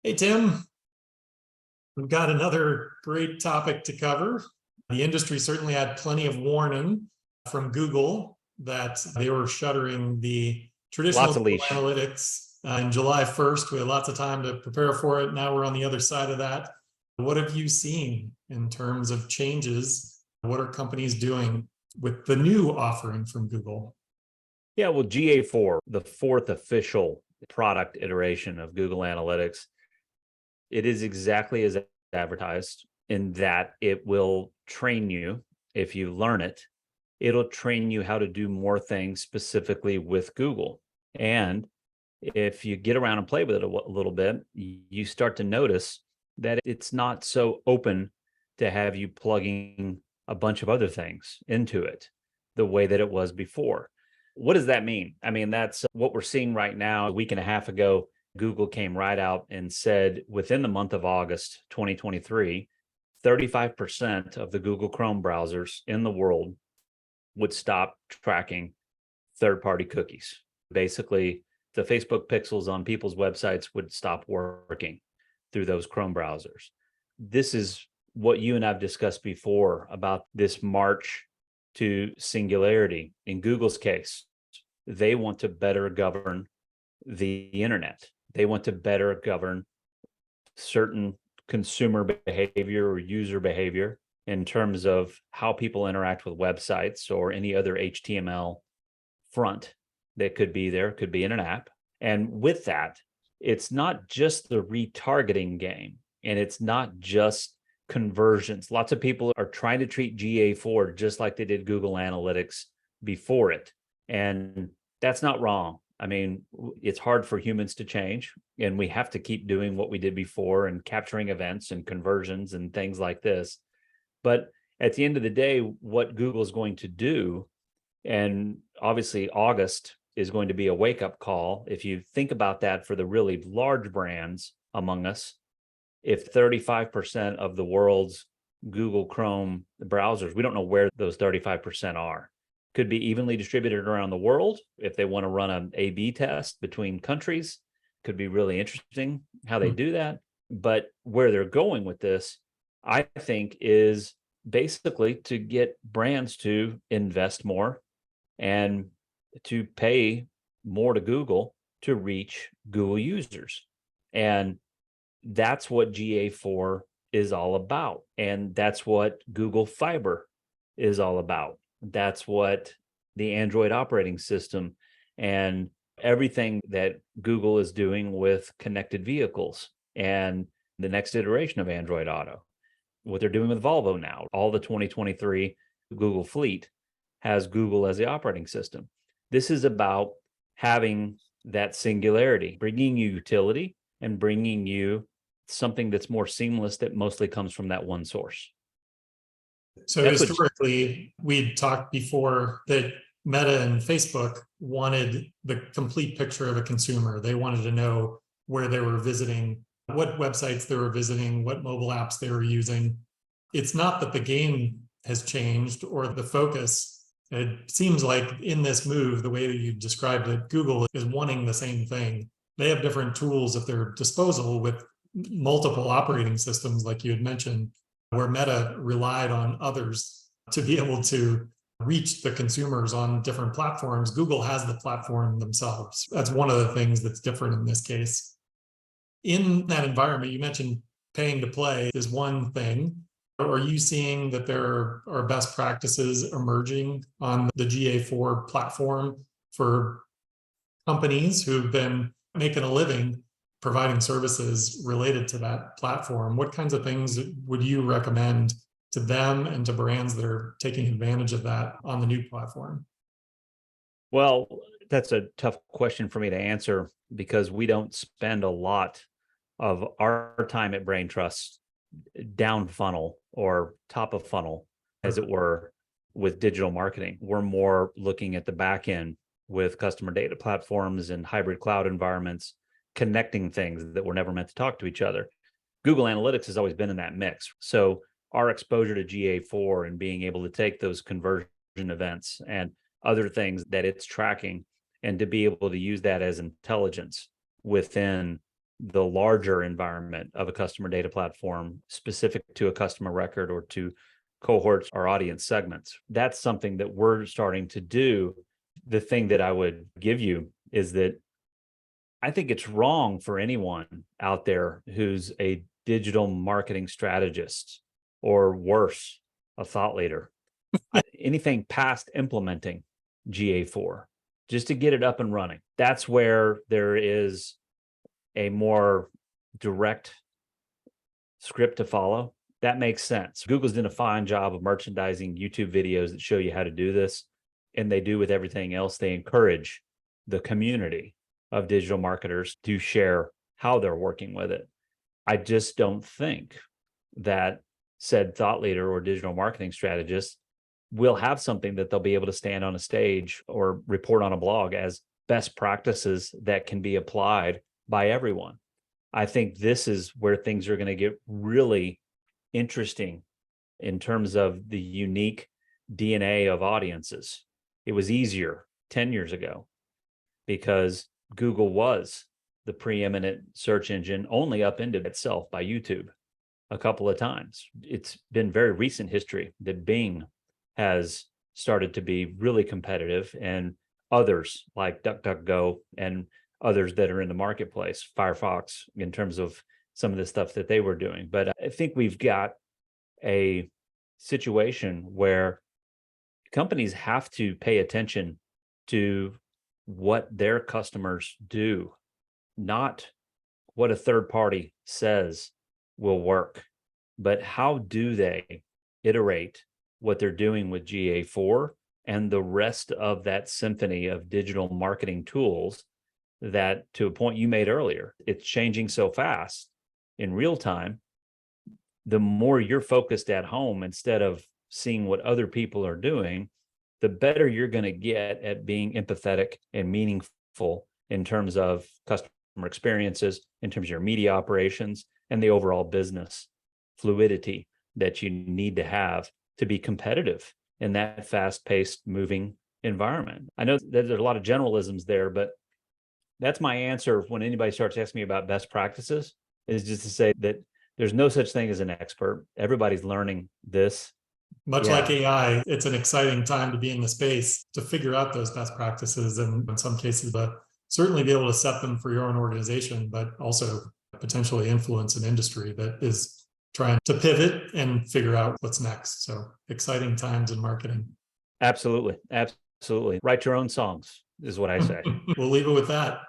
Hey, Tim, we've got another great topic to cover. The industry certainly had plenty of warning from Google that they were shuttering the traditional Lots of Google leash. analytics in July 1st. We had lots of time to prepare for it. Now we're on the other side of that. What have you seen in terms of changes? What are companies doing with the new offering from Google? Yeah, well, GA4, the fourth official product iteration of Google Analytics, it is exactly as advertised in that it will train you. If you learn it, it'll train you how to do more things specifically with Google. And if you get around and play with it a little bit, you start to notice that it's not so open to have you plugging a bunch of other things into it the way that it was before. What does that mean? I mean, that's what we're seeing right now. A week and a half ago, Google came right out and said within the month of August 2023, 35% of the Google Chrome browsers in the world would stop tracking third-party cookies. Basically, the Facebook pixels on people's websites would stop working through those Chrome browsers. This is what you and I've discussed before about this march to singularity. In Google's case, they want to better govern the internet. They want to better govern certain consumer behavior or user behavior in terms of how people interact with websites or any other HTML front that could be there, could be in an app. And with that, it's not just the retargeting game, and it's not just conversions. Lots of people are trying to treat GA4 just like they did Google Analytics before it. And that's not wrong. I mean, it's hard for humans to change, and we have to keep doing what we did before and capturing events and conversions and things like this. But at the end of the day, what Google's going to do, and obviously August is going to be a wake-up call. If you think about that for the really large brands among us, if 35% of the world's Google Chrome browsers, we don't know where those 35% are. Could be evenly distributed around the world. If they want to run an A/B test between countries, could be really interesting how they do that. But where they're going with this, I think, is basically to get brands to invest more and to pay more to Google to reach Google users. And that's what GA4 is all about. And that's what Google Fiber is all about. That's what the Android operating system and everything that Google is doing with connected vehicles and the next iteration of Android Auto. What they're doing with Volvo now, all the 2023 Google fleet has Google as the operating system. This is about having that singularity, bringing you utility and bringing you something that's more seamless that mostly comes from that one source. So That's historically, we'd talked before that Meta and Facebook wanted the complete picture of a consumer. They wanted to know where they were visiting, what websites they were visiting, what mobile apps they were using. It's not that the game has changed or the focus. It seems like in this move, the way that you described it, Google is wanting the same thing. They have different tools at their disposal with multiple operating systems, like you had mentioned, where Meta relied on others to be able to reach the consumers on different platforms. Google has the platform themselves. That's one of the things that's different in this case. In that environment, you mentioned paying to play is one thing. Are you seeing that there are best practices emerging on the GA4 platform for companies who've been making a living providing services related to that platform? What kinds of things would you recommend to them and to brands that are taking advantage of that on the new platform? Well, that's a tough question for me to answer because we don't spend a lot of our time at Brain+Trust down funnel or top of funnel, as it were, with digital marketing. We're more looking at the back end with customer data platforms and hybrid cloud environments, connecting things that were never meant to talk to each other. Google Analytics has always been in that mix. So our exposure to GA4 and being able to take those conversion events and other things that it's tracking and to be able to use that as intelligence within the larger environment of a customer data platform specific to a customer record or to cohorts or audience segments. That's something that we're starting to do. The thing that I would give you is that I think it's wrong for anyone out there who's a digital marketing strategist or worse, a thought leader, anything past implementing GA4, just to get it up and running. That's where there is a more direct script to follow. That makes sense. Google's done a fine job of merchandising YouTube videos that show you how to do this. And they do with everything else. They encourage the community of digital marketers to share how they're working with it. I just don't think that said thought leader or digital marketing strategist will have something that they'll be able to stand on a stage or report on a blog as best practices that can be applied by everyone. I think this is where things are going to get really interesting in terms of the unique DNA of audiences. It was easier 10 years ago because Google was the preeminent search engine, only upended itself by YouTube a couple of times. It's been very recent history that Bing has started to be really competitive, and others like DuckDuckGo and others that are in the marketplace, Firefox, in terms of some of the stuff that they were doing. But I think we've got a situation where companies have to pay attention to what their customers do, not what a third party says will work, but how do they iterate what they're doing with GA4 and the rest of that symphony of digital marketing tools that, to a point you made earlier, it's changing so fast in real time. The more you're focused at home instead of seeing what other people are doing, the better you're going to get at being empathetic and meaningful in terms of customer experiences, in terms of your media operations, and the overall business fluidity that you need to have to be competitive in that fast-paced, moving environment. I know that there's a lot of generalisms there, but that's my answer when anybody starts asking me about best practices, is just to say that there's no such thing as an expert. Everybody's learning this. Much like AI, it's an exciting time to be in the space to figure out those best practices, and in some cases, but certainly be able to set them for your own organization, but also potentially influence an industry that is trying to pivot and figure out what's next. So exciting times in marketing. Absolutely. Absolutely. Write your own songs is what I say. We'll leave it with that.